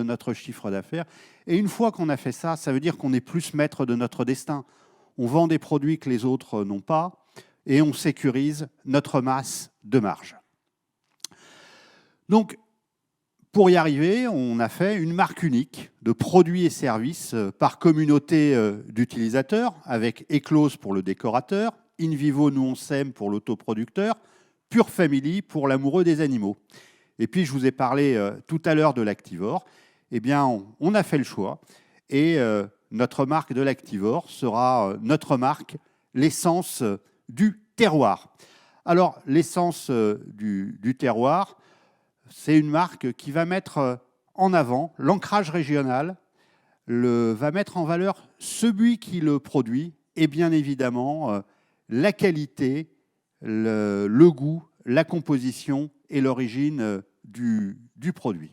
de notre chiffre d'affaires. Et une fois qu'on a fait ça, ça veut dire qu'on est plus maître de notre destin. On vend des produits que les autres n'ont pas et on sécurise notre masse de marge. Donc, pour y arriver, on a fait une marque unique de produits et services par communauté d'utilisateurs, avec Eclose pour le décorateur, InVivo Nous on s'aime pour l'autoproducteur, Pure Family pour l'amoureux des animaux. Et puis, je vous ai parlé tout à l'heure de l'Activore. Eh bien, on a fait le choix. Et notre marque de l'Activore sera notre marque, l'essence du terroir. Alors, l'essence du terroir, c'est une marque qui va mettre en avant l'ancrage régional, va mettre en valeur celui qui le produit et bien évidemment la qualité, le goût, la composition et l'origine du produit.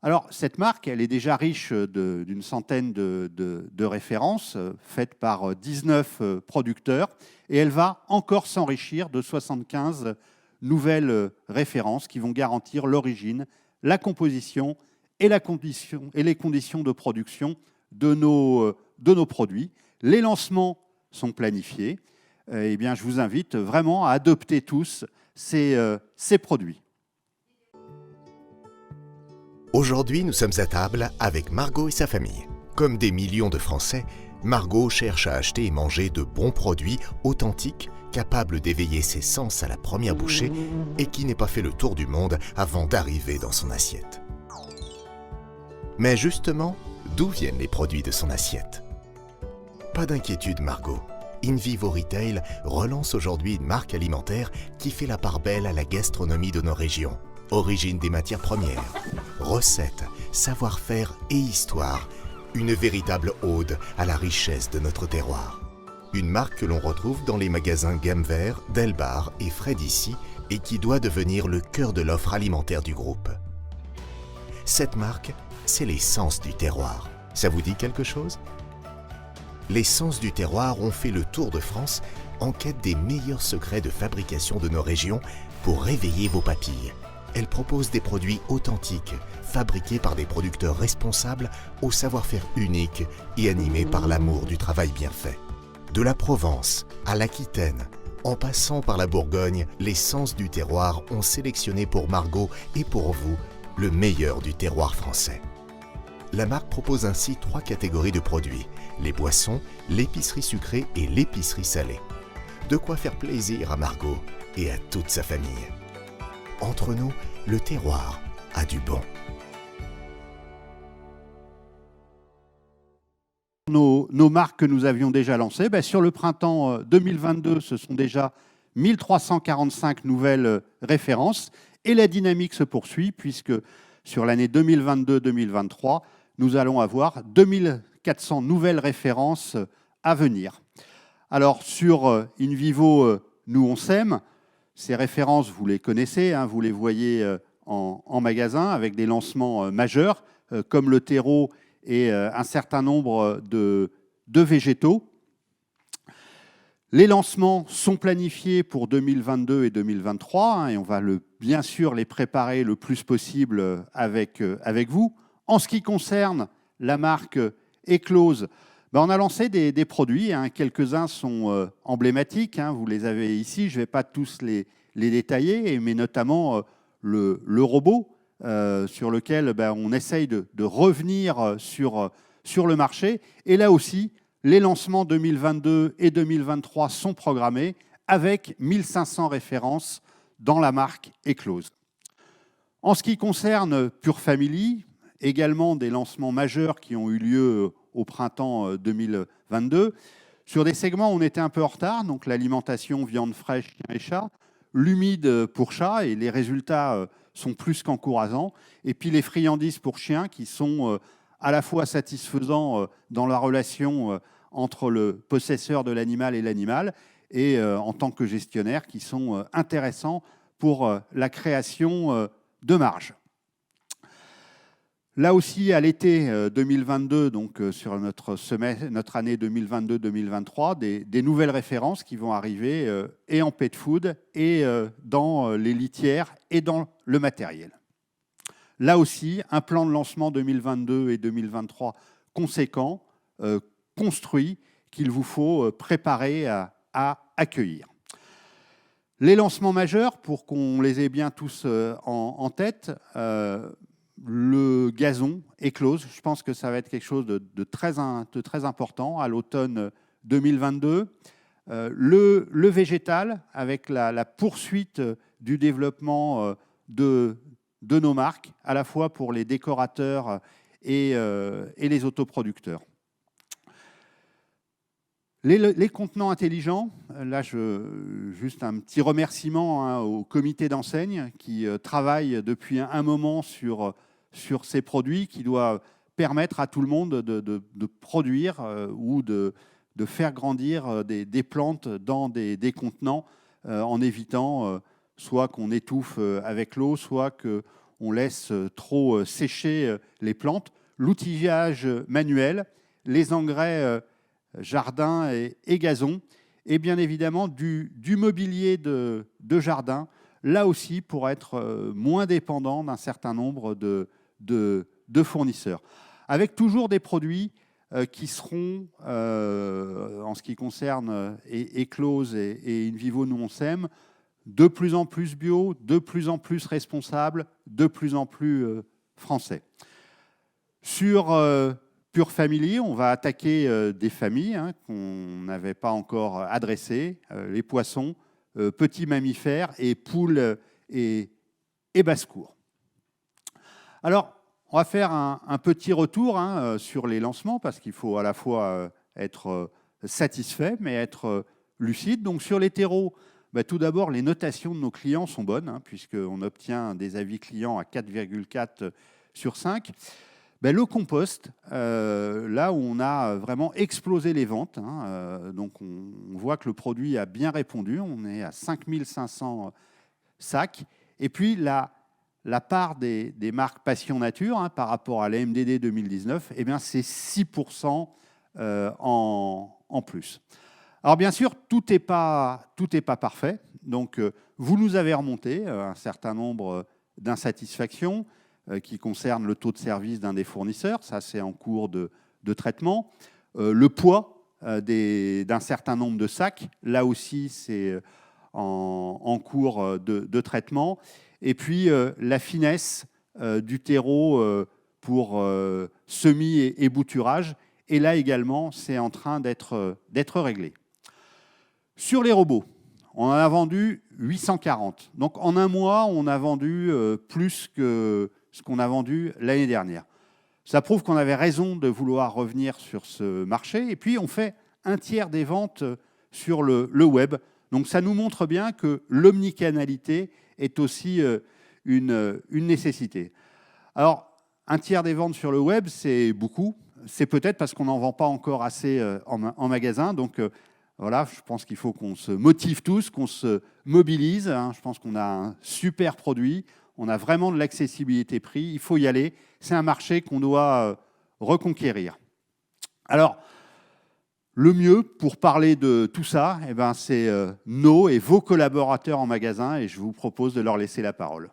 Alors, cette marque, elle est déjà riche d'une centaine de références faites par 19 producteurs et elle va encore s'enrichir de 75 nouvelles références qui vont garantir l'origine, la composition et les conditions de production de nos produits. Les lancements sont planifiés. Eh bien, je vous invite vraiment à adopter tous ces produits. Aujourd'hui, nous sommes à table avec Margot et sa famille. Comme des millions de Français, Margot cherche à acheter et manger de bons produits authentiques, capables d'éveiller ses sens à la première bouchée et qui n'ait pas fait le tour du monde avant d'arriver dans son assiette. Mais justement, d'où viennent les produits de son assiette? Pas d'inquiétude, Margot. InVivo Retail relance aujourd'hui une marque alimentaire qui fait la part belle à la gastronomie de nos régions. Origine des matières premières, recettes, savoir-faire et histoire. Une véritable ode à la richesse de notre terroir. Une marque que l'on retrouve dans les magasins Gamme Vert, Delbar et Frais d'ici et qui doit devenir le cœur de l'offre alimentaire du groupe. Cette marque, c'est l'essence du terroir. Ça vous dit quelque chose? Les Sens du terroir ont fait le tour de France en quête des meilleurs secrets de fabrication de nos régions pour réveiller vos papilles. Elle propose des produits authentiques, fabriqués par des producteurs responsables au savoir-faire unique et animés par l'amour du travail bien fait. De la Provence à l'Aquitaine, en passant par la Bourgogne, les Sens du terroir ont sélectionné pour Margot et pour vous le meilleur du terroir français. La marque propose ainsi 3 catégories de produits, les boissons, l'épicerie sucrée et l'épicerie salée. De quoi faire plaisir à Margot et à toute sa famille. Entre nous, le terroir a du bon. Nos marques que nous avions déjà lancées, sur le printemps 2022, ce sont déjà 1345 nouvelles références et la dynamique se poursuit puisque sur l'année 2022-2023, nous allons avoir 2400 nouvelles références à venir. Alors sur InVivo Nous on s'aime, ces références, vous les connaissez, vous les voyez en magasin avec des lancements majeurs comme le terreau et un certain nombre de végétaux. Les lancements sont planifiés pour 2022 et 2023 et on va bien sûr les préparer le plus possible avec vous. En ce qui concerne la marque Eclose, on a lancé des produits, quelques-uns sont emblématiques, vous les avez ici, je ne vais pas tous les détailler, mais notamment le robot sur lequel on essaye de revenir sur le marché. Et là aussi, les lancements 2022 et 2023 sont programmés avec 1500 références dans la marque Eclose. En ce qui concerne Pure Family, également des lancements majeurs qui ont eu lieu au printemps 2022. Sur des segments où on était un peu en retard, donc l'alimentation, viande fraîche, chien et chat, l'humide pour chat, et les résultats sont plus qu'encourageants. Et puis les friandises pour chiens qui sont à la fois satisfaisants dans la relation entre le possesseur de l'animal et l'animal, et en tant que gestionnaire qui sont intéressants pour la création de marge. Là aussi, à l'été 2022, donc sur notre année 2022-2023, des nouvelles références qui vont arriver et en pet food et dans les litières et dans le matériel. Là aussi, un plan de lancement 2022 et 2023 conséquent, construit, qu'il vous faut préparer à accueillir. Les lancements majeurs, pour qu'on les ait bien tous en tête, le gazon éclose. Je pense que ça va être quelque chose de très important à l'automne 2022. Le végétal, avec la poursuite du développement de nos marques, à la fois pour les décorateurs et les autoproducteurs. Les contenants intelligents, là, juste un petit remerciement au comité d'enseigne qui travaille depuis un moment sur ces produits, qui doit permettre à tout le monde de produire ou de faire grandir des plantes dans des contenants en évitant soit qu'on étouffe avec l'eau, soit qu'on laisse trop sécher les plantes. L'outillage manuel, les engrais jardin et gazon, et bien évidemment du mobilier de jardin, là aussi pour être moins dépendant d'un certain nombre de fournisseurs. Avec toujours des produits qui seront, en ce qui concerne Eclose et InVivo Nous on s'aime, de plus en plus bio, de plus en plus responsables, de plus en plus français. Sur Pure Family, on va attaquer des familles qu'on n'avait pas encore adressées, les poissons, petits mammifères et poules et basse-cour. Alors, on va faire un petit retour sur les lancements parce qu'il faut à la fois être satisfait mais être lucide. Donc sur les terreaux, tout d'abord, les notations de nos clients sont bonnes puisqu'on obtient des avis clients à 4,4 sur 5. Le compost, là où on a vraiment explosé les ventes, donc on voit que le produit a bien répondu, on est à 5500 sacs. Et puis la part des marques Passion Nature par rapport à la MDD 2019, c'est 6% en plus. Alors bien sûr, tout n'est pas parfait, donc vous nous avez remonté un certain nombre d'insatisfactions, qui concerne le taux de service d'un des fournisseurs, ça c'est en cours de traitement. Le poids d'un certain nombre de sacs, là aussi c'est en cours de traitement. Et puis la finesse du terreau pour semis et bouturage, et là également c'est en train d'être réglé. Sur les robots, on en a vendu 840. Donc en un mois, on a vendu plus que ce qu'on a vendu l'année dernière. Ça prouve qu'on avait raison de vouloir revenir sur ce marché. Et puis, on fait un tiers des ventes sur le web. Donc, ça nous montre bien que l'omnicanalité est aussi une nécessité. Alors, un tiers des ventes sur le web, c'est beaucoup. C'est peut-être parce qu'on n'en vend pas encore assez en magasin. Donc, voilà, je pense qu'il faut qu'on se motive tous, qu'on se mobilise. Je pense qu'on a un super produit. On a vraiment de l'accessibilité prix, il faut y aller. C'est un marché qu'on doit reconquérir. Alors, le mieux pour parler de tout ça, c'est nos et vos collaborateurs en magasin, et je vous propose de leur laisser la parole.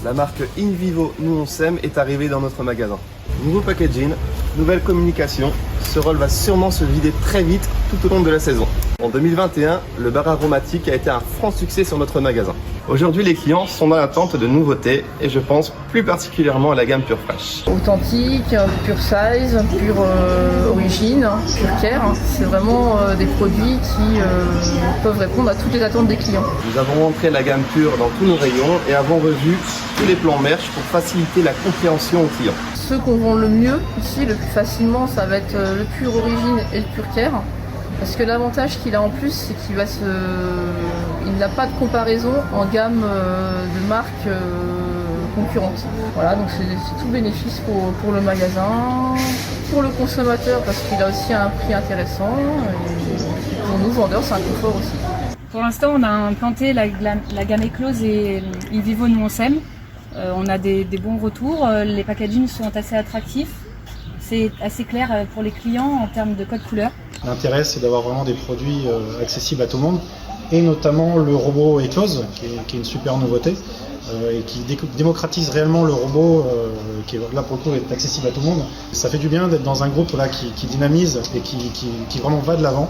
La marque InVivo Nous on s'aime est arrivée dans notre magasin. Nouveau packaging, nouvelle communication. Ce rôle va sûrement se vider très vite tout au long de la saison. En 2021, le bar aromatique a été un franc succès sur notre magasin. Aujourd'hui, les clients sont dans l'attente de nouveautés et je pense plus particulièrement à la gamme Pure Fresh. Authentique, Pure Size, Pure Origine, Pure Care, c'est vraiment des produits qui peuvent répondre à toutes les attentes des clients. Nous avons rentré la gamme Pure dans tous nos rayons et avons revu tous les plans merch pour faciliter la compréhension aux clients. Ceux qu'on vend le mieux ici, le plus facilement, ça va être le Pure Origine et le Pure Care. Parce que l'avantage qu'il a en plus, c'est qu'il n'a pas de comparaison en gamme de marques concurrentes. Voilà, donc c'est tout bénéfice pour le magasin, pour le consommateur parce qu'il a aussi un prix intéressant, et pour nous vendeurs, c'est un confort aussi. Pour l'instant, on a implanté la gamme Eclose et InVivo Nous on s'aime. On a des bons retours, les packagings sont assez attractifs, c'est assez clair pour les clients en termes de code couleur. L'intérêt, c'est d'avoir vraiment des produits accessibles à tout le monde. et notamment le robot Eclose, qui est une super nouveauté, et qui démocratise réellement le robot, qui là pour le coup est accessible à tout le monde. Ça fait du bien d'être dans un groupe là, qui dynamise et qui vraiment va de l'avant.